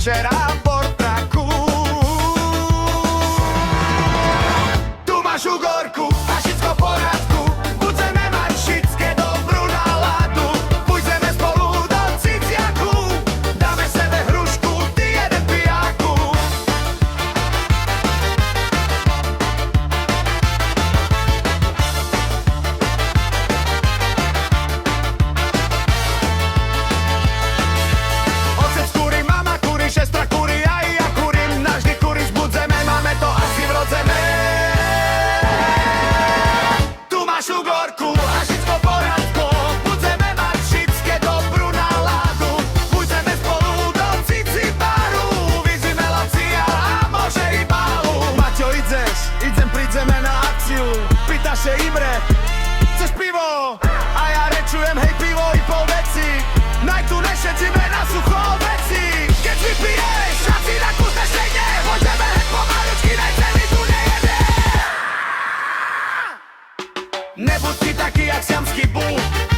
včera v Portraku. Tu máš ugorku a všetko v poriadku. Budeme mať všetké dobrú náladu. Pôjdeme spolu do ciciaku. Dáme sebe hrušku, ty jeden pijaku. Otec kúri, mama kúri, sestra kúri, aj ja kúrim. Navždy kúriť budeme, máme to asi vrodené. Tu máš ugorku a všetko v poriadku. Budeme mať všetké dobrú náladu. Pôjdeme spolu do cici baru. Vyzvime Lacia a môže i Pálu. Maťo, idem, prídeme na akciu. Pýta sa Imre, chceš pivo? A ja rečujem, hej, pivo i pol veci. Naj tu nešetíme na sucho veci. Keď vypiješ, šaci na kúsne štejne. Pôjdeme hneď pomalučky, naj sa mi tu nejede. Nebuď si taký jak siamský búk.